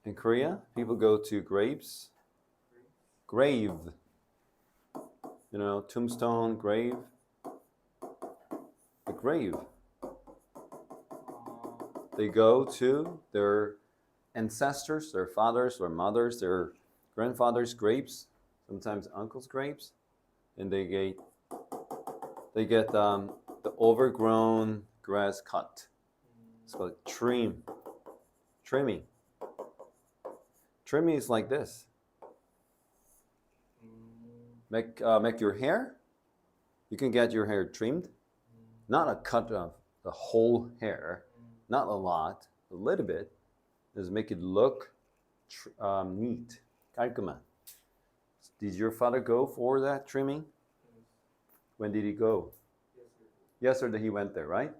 In Korea, people go to graves. Grave. You know, tombstone, grave. The grave. They go to their ancestors, their fathers, their mothers, their grandfathers' graves, sometimes uncles' graves, and they get the overgrown grass cut. It's called trimming. Trimming is like this. Make your hair. You can get your hair trimmed, not a cut of the whole hair, not a lot, a little bit. Just make it look neat. 깔끔한. Did your father go for that trimming? When did he go? Yesterday he went there, right?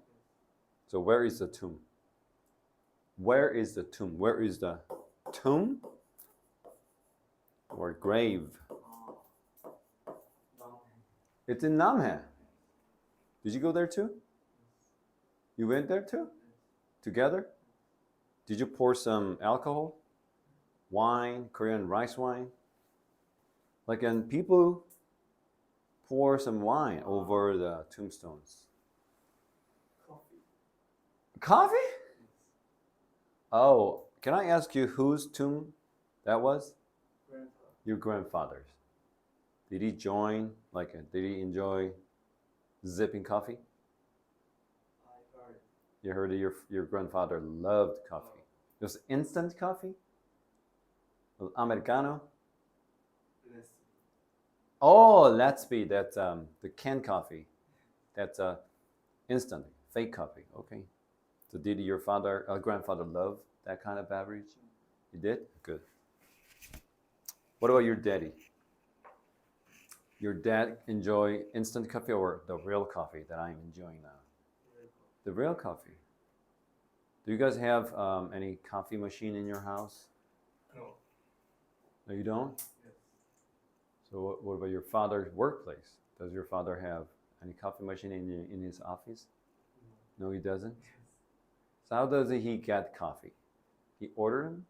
So where is the tomb? Where is the tomb? Where is the tomb or grave? It's in Namhae. Did you go there too? You went there too? Together? Did you pour some alcohol? Wine, Korean rice wine? Like, and people pour some wine over the tombstones. Coffee? Oh, can I ask you whose tomb that was? Your grandfather's. Did he join, did he enjoy sipping coffee? I heard. You heard your grandfather loved coffee. It was instant coffee? Americano? Oh, let's be that's the canned coffee. That's instant, fake coffee. Okay. So did your grandfather love that kind of beverage? He did? Good. What about your daddy? Your dad enjoy instant coffee or the real coffee that I'm enjoying now? The real coffee. Do you guys have any coffee machine in your house? No. No, you don't? Yes. So what about your father's workplace? Does your father have any coffee machine in his office? No, he doesn't? Yes. So how does he get coffee? He order them?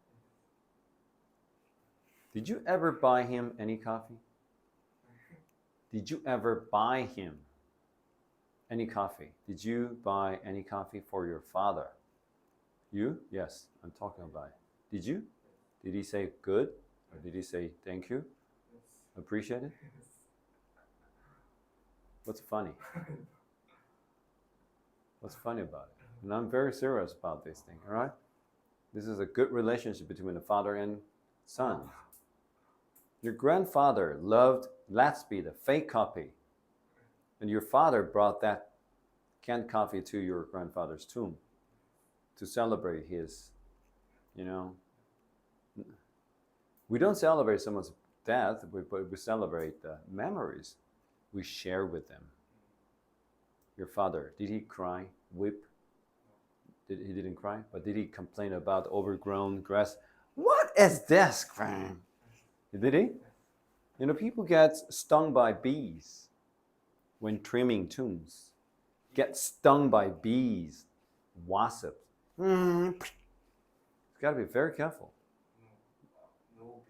Did you ever buy him any coffee? Did you ever buy him any coffee? Did you buy any coffee for your father? You? Yes, I'm talking about it. Did you? Did he say good? Or did he say thank you? Yes. Appreciate it? Yes. What's funny? What's funny about it? And I'm very serious about this thing, all right? This is a good relationship between the father and son. Your grandfather loved Latsby, the fake coffee. And your father brought that canned coffee to your grandfather's tomb to celebrate his, we don't celebrate someone's death, but we celebrate the memories we share with them. Your father, did he cry, weep? He didn't cry, but did he complain about overgrown grass? What is this? Did he? People get stung by bees when trimming tombs. Get stung by bees, wasps. You got to be very careful. No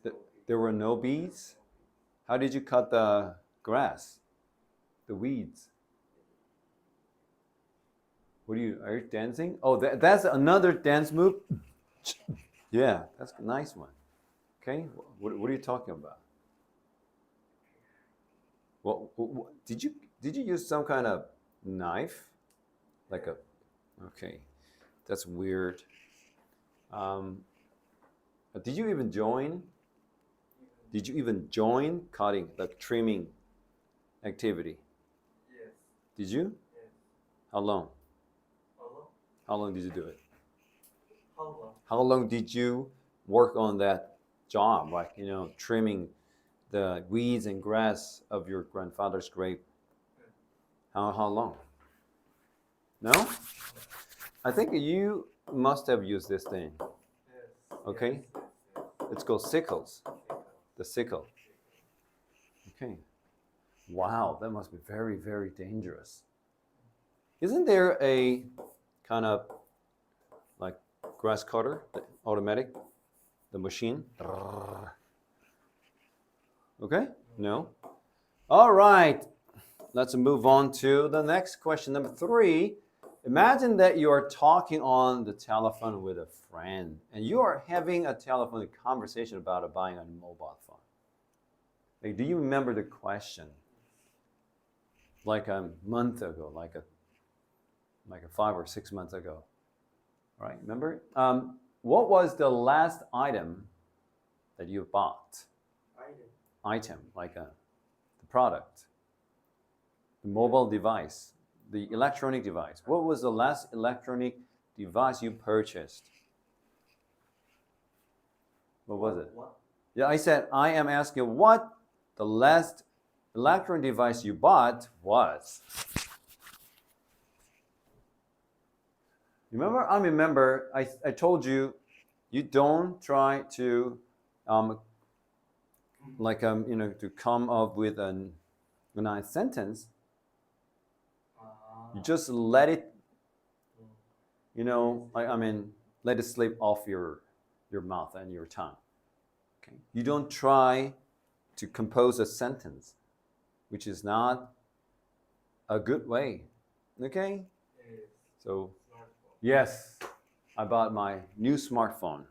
bees. There were no bees? How did you cut the grass? The weeds? Are you dancing? Oh, that's another dance move? Yeah, that's a nice one. Okay, what are you talking about? Well, did you use some kind of knife? Okay, that's weird. Did you even join? Did you even join cutting, trimming activity? Yes. Did you? Yes. How long? How long? How long did you do it? How long? How long did you work on that job, trimming the weeds and grass of your grandfather's grave? How long? No? I think you must have used this thing. Yes. Okay? Yes. It's called sickles. The sickle. Okay. Wow, that must be very, very dangerous. Isn't there a kind of grass cutter, the automatic, the machine. Okay? No? All right. Let's move on to the next question. Number 3. Imagine that you are talking on the telephone with a friend and you are having a telephone conversation about buying a mobile phone. Like, do you remember the question? Like a month ago, like a 5 or 6 months ago. All right, remember? What was the last item that you bought? Item, like the product, the mobile device, the electronic device. What was the last electronic device you purchased? What was it? What? Yeah, I am asking what the last electronic device you bought was. Remember? I remember I told you, you don't try to to come up with a nice sentence. You just let it, let it slip off your mouth and your tongue. Okay? You don't try to compose a sentence, which is not a good way. Okay? So, yes, I bought my new smartphone.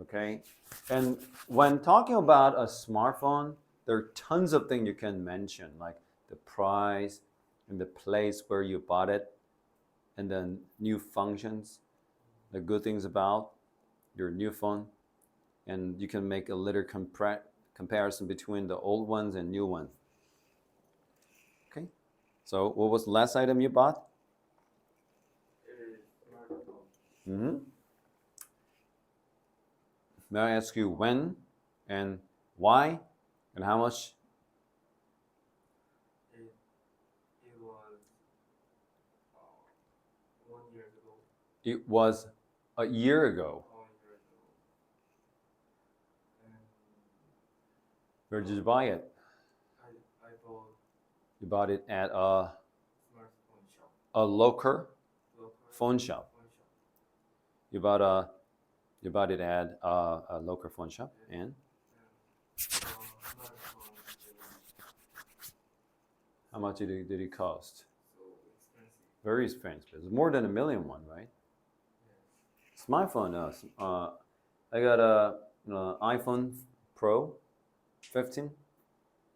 Okay? And when talking about a smartphone, there are tons of things you can mention, like the price and the place where you bought it, and then new functions, the good things about your new phone. And you can make a little comparison between the old ones and new ones. Okay? So what was the last item you bought? Mm-hmm. May I ask you when and why and how much? It was 1 year ago. It was a year ago. 1 year ago. And Where did you buy it? I bought. You bought it at a Smartphone shop. local phone shop. You bought it at a local phone shop, and how much did it cost? So expensive. Very expensive. It's more than $1 million, right? Yes. Smartphone. I got a iPhone Pro 15.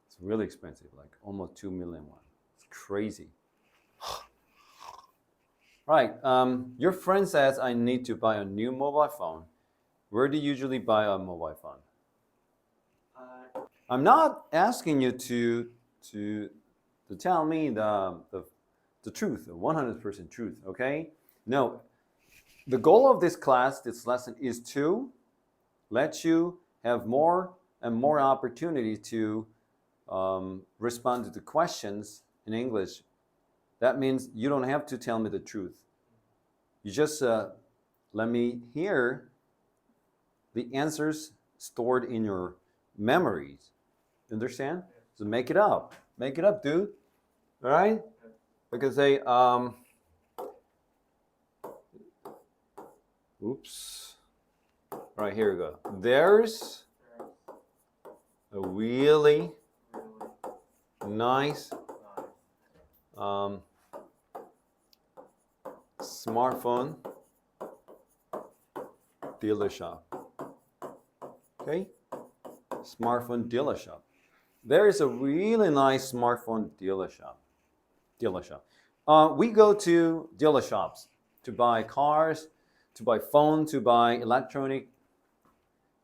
It's really expensive, like almost $2 million. It's crazy. Right. Your friend says I need to buy a new mobile phone. Where do you usually buy a mobile phone? I'm not asking you to tell me the truth, the 100% truth. Okay? No. The goal of this class, this lesson, is to let you have more and more opportunity to respond to the questions in English. That means you don't have to tell me the truth. You just let me hear the answers stored in your memories. Understand? So make it up. Make it up, dude. All right? I can say, oops. All right, here we go. There's a really nice smartphone dealership. Okay? Smartphone dealership. There is a really nice smartphone dealership. We go to dealershops to buy cars, to buy phones, to buy electronics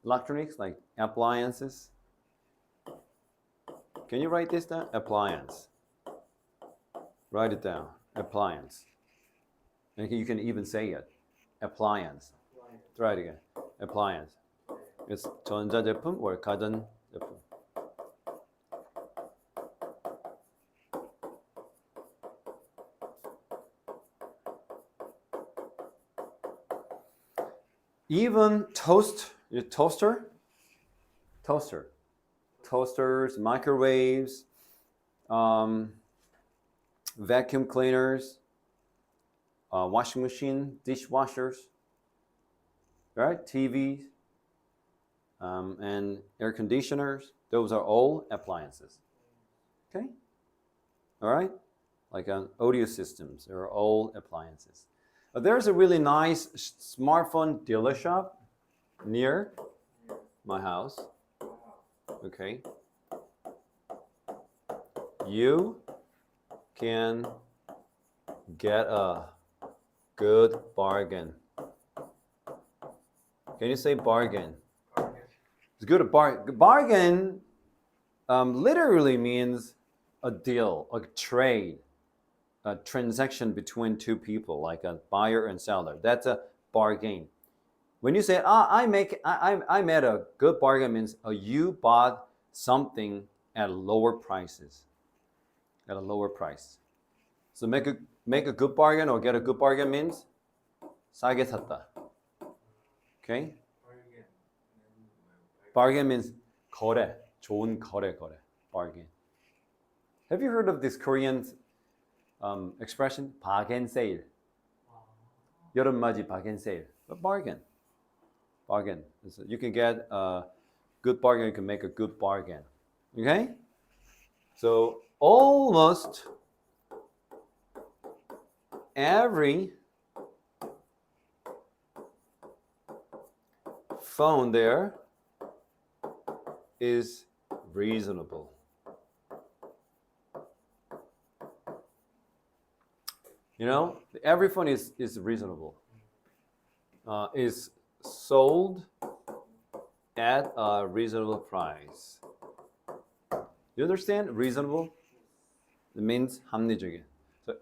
like appliances. Can you write this down? Appliance. Write it down. Appliance. And you can even say it. Appliance. Try it again. Appliance. It's 전자제품 or 가전제품. Even toasters, microwaves, vacuum cleaners, washing machine, dishwashers, right? TVs and air conditioners. Those are all appliances. Okay? All right? Like audio systems, they're all appliances. There's a really nice smartphone dealer shop near my house. Okay. You can get a good bargain. Can you say bargain? It's good. Bargain literally means a deal, a trade, a transaction between two people, like a buyer and seller. That's a bargain. When you say, I made a good bargain, means you bought something at lower prices, at a lower price. So make a good bargain or get a good bargain means 싸게 샀다. Okay? Bargain means 거래, 좋은 거래. Bargain. Have you heard of this Korean expression? bargain sale. 여름맞이 bargain sale. But bargain. So you can get a good bargain, you can make a good bargain. Okay? So almost every phone there is reasonable. You know, every phone is reasonable. Is sold at a reasonable price. You understand? Reasonable? It means 합리적인. So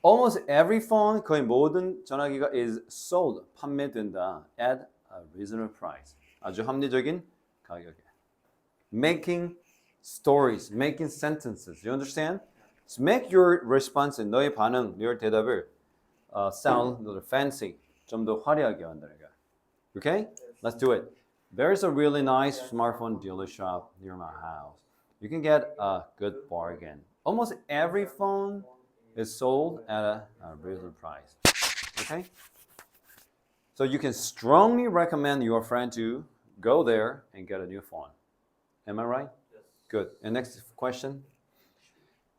almost every phone, 거의 모든 전화기가 is sold, 판매된다 at a reasonable price. 아주 합리적인 가격에. Making stories, making sentences. You understand? So make your response, 너의 반응, your 대답을 sound a little fancy, 좀 더 화려하게 만드는 거야. Okay? Let's do it. There's a really nice smartphone dealer shop near my house. You can get a good bargain. Almost every phone is sold at a reasonable price. Okay? So you can strongly recommend your friend to go there and get a new phone. Am I right? Yes. Good. And next question.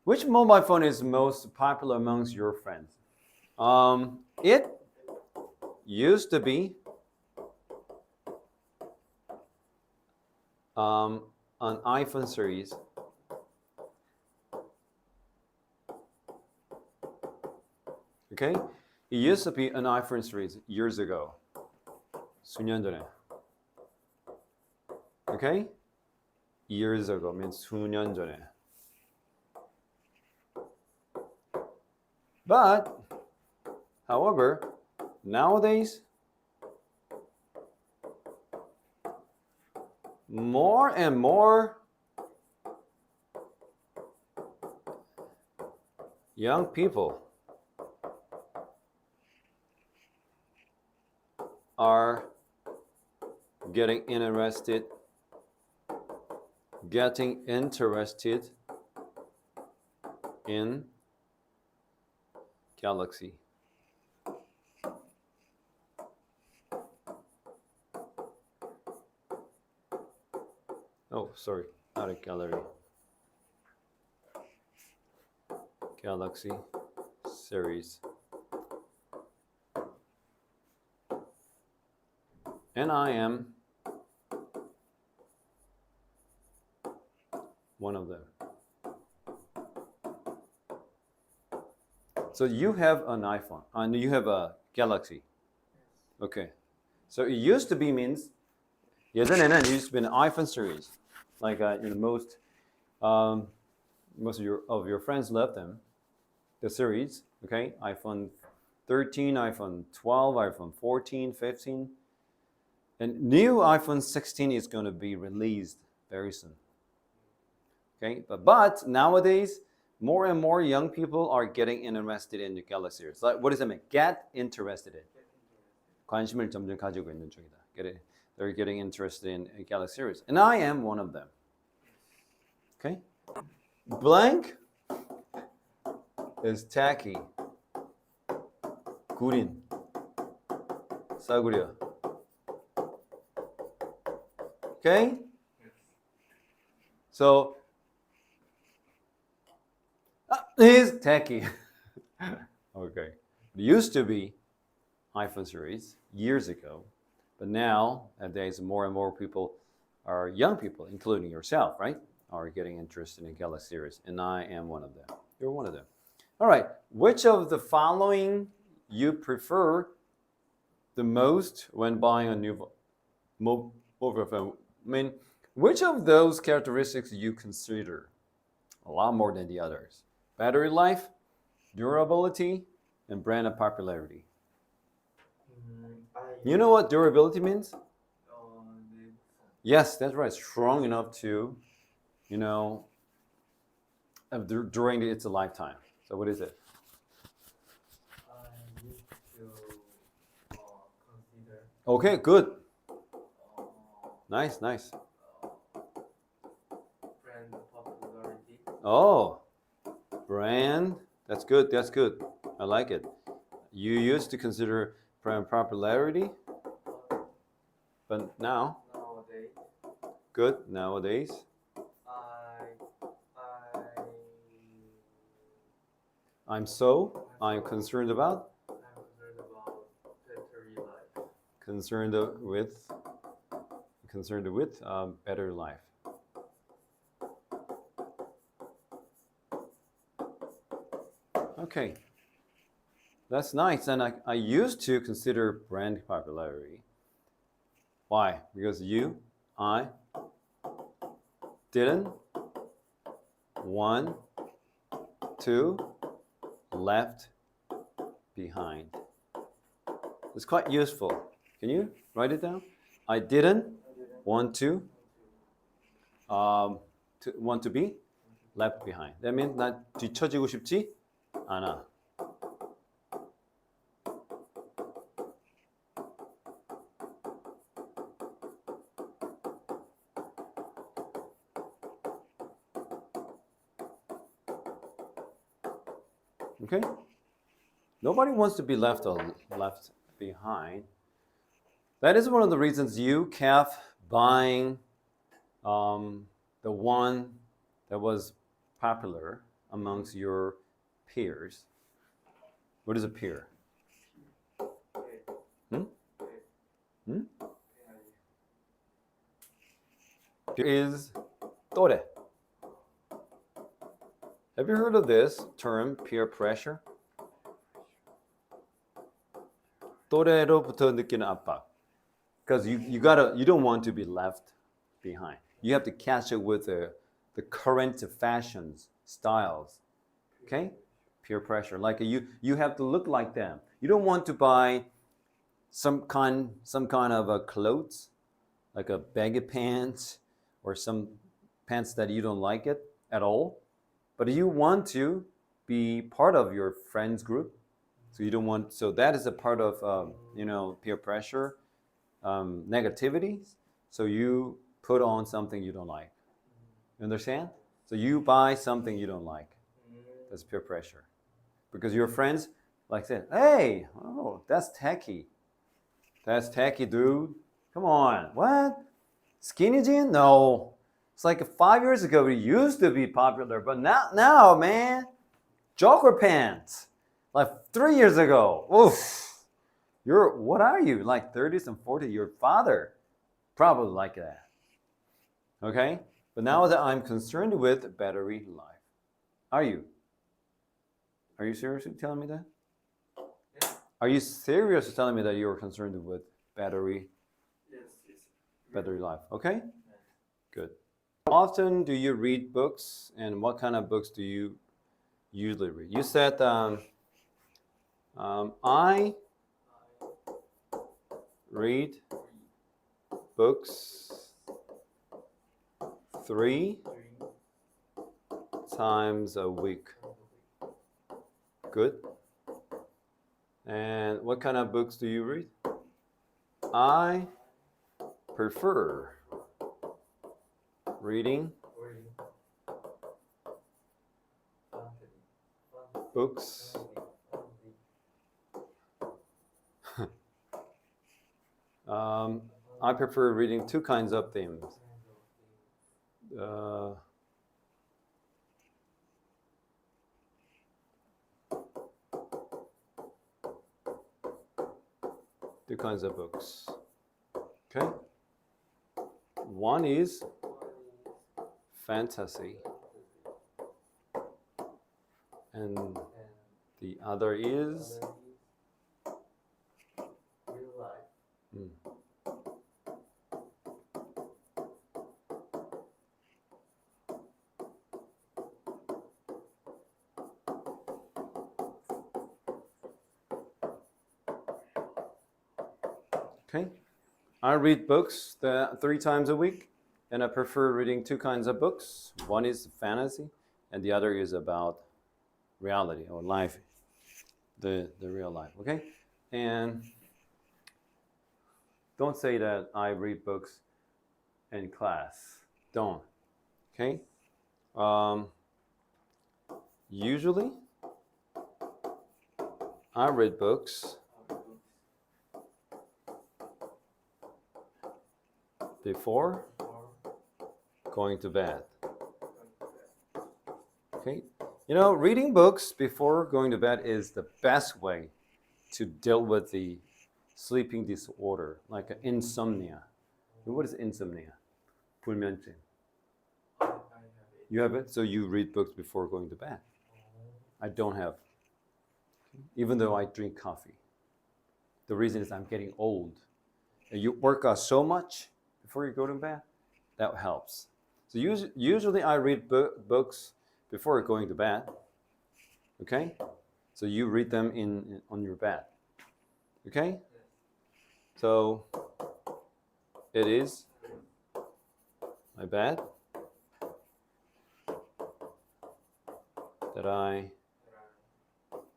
Which mobile phone is most popular amongst your friends? It used to be an iPhone series. Okay? It used to be an iPhone series years ago. 수년 전에. Okay? Years ago means 수년 전에. But, however, nowadays, more and more young people are getting interested in Galaxy. Oh, sorry, not a gallery. Galaxy series. And I am one of them. So you have an iPhone and you have a Galaxy. Okay. So it used to be means 예전에는 it used to be an iPhone series. Like most of your friends love them. The series, okay? iPhone 13, iPhone 12, iPhone 14, 15. And new iPhone 16 is going to be released very soon. Okay? But nowadays, more and more young people are getting interested in the Galaxy series. Like, what does that mean? Get interested in. 관심을 점점 가지고 있는 중이다. They're getting interested in Galaxy series. And I am one of them. Okay? Blank is tacky. 구린. 싸구려. Okay? So, he's techie. Okay. It used to be iPhone series years ago, but nowadays more and more people are young people, including yourself, right? Are getting interested in Galaxy series, and I am one of them. You're one of them. All right. Which of the following you prefer the most when buying a new mobile phone? I mean, which of those characteristics do you consider a lot more than the others? Battery life, durability, and brand and popularity. You know what durability means? Yes, that's right. Strong enough to, during its lifetime. So what is it? I need to consider Okay, good. Nice. brand popularity. Oh, brand. That's good. I like it. You used to consider brand popularity, but Nowadays, good. Nowadays, I'm concerned about battery life. concerned with better life. Okay, that's nice. And I used to consider brand popularity. Why? Because I didn't want to left behind. It's quite useful. Can you write it down? I didn't want to be left behind. That means 난 뒤처지고 싶지 않아. Okay? Nobody wants to be left behind. That is one of the reasons you kept buying the one that was popular amongst your peers. What is a peer? Peer is 또래. Have you heard of this term, peer pressure? 또래로부터 느끼는 압박. Because you don't want to be left behind. You have to catch up with the current fashions, styles. Okay? Peer pressure. Like you have to look like them. You don't want to buy some kind of clothes, like a baggy pants or some pants that you don't like it at all. But you want to be part of your friends group. So you don't want. So that is a part of peer pressure, negativity. So you put on something you don't like. You understand? So you buy something you don't like. That's peer pressure, because your friends like said, "Hey, oh, that's tacky. That's tacky, dude. Come on, what? Skinny jean? No. It's like 5 years ago it used to be popular, but now, man, jogger pants. Like 3 years ago. Oof. What are you? Like 30s and 40s? Your father probably like that. Okay? But now that I'm concerned with battery life. Are you? Are you seriously telling me that? Yeah. Are you serious telling me that you're concerned with battery life? Okay? Yeah. Good. How often do you read books, and what kind of books do you usually read? You said I read books 3 times a week. Good. And what kind of books do you read? I prefer reading books I prefer reading two kinds of themes. Two kinds of books. Okay. One is fantasy, and the other is real life. Okay. I read books 3 times a week, and I prefer reading two kinds of books. One is fantasy, and the other is about reality or life, the real life. Okay, and don't say that I read books in class. Don't. Okay. Usually, I read books before going to bed. Okay, you know, reading books before going to bed is the best way to deal with the sleeping disorder, like insomnia. What is insomnia? 불면증. I have it. You have it, so you read books before going to bed. I don't have, even though I drink coffee. The reason is I'm getting old. You work out so much before you go to bed, that helps. So usually I read books before going to bed. Okay, so you read them on your bed. Okay, so it is my bed that I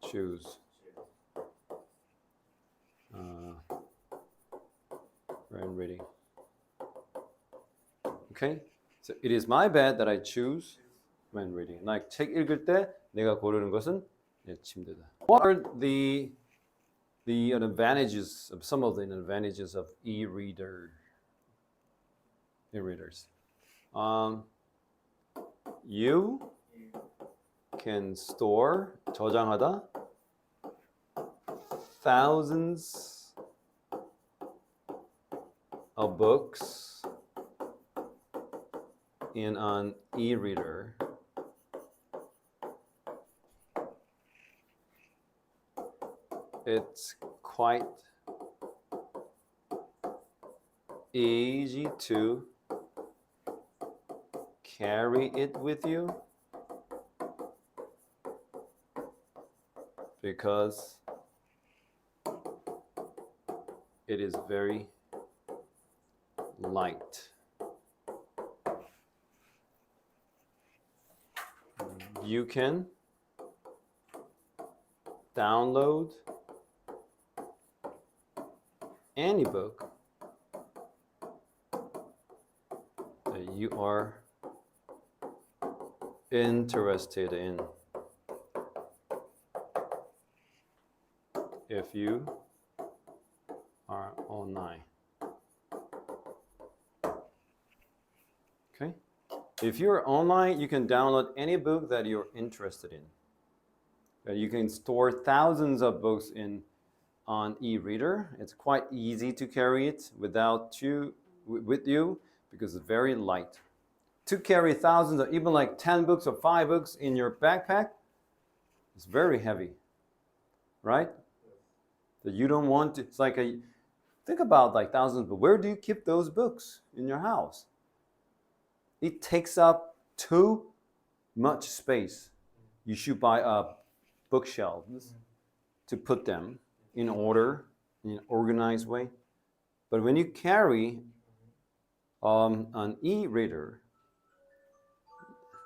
choose when reading. Okay, so it is my bed that I choose when reading. Like 책 읽을 때 내가 고르는 것은 내 침대다. What are the advantages of some of the advantages of e-readers? You can store 저장하다 thousands of books in an e-reader. It's quite easy to carry it with you because it is very light. You can download any book that you are interested in if you are online. Okay? If you're online, you can download any book that you're interested in. You can store thousands of books on e-reader. It's quite easy to carry it with you because it's very light. To carry thousands of even like 10 books or 5 books in your backpack, it's very heavy, right? That you don't want to, it's like think about like thousands, but where do you keep those books in your house? It takes up too much space. You should buy bookshelves to put them in order, in an organized way. But when you carry an e-reader,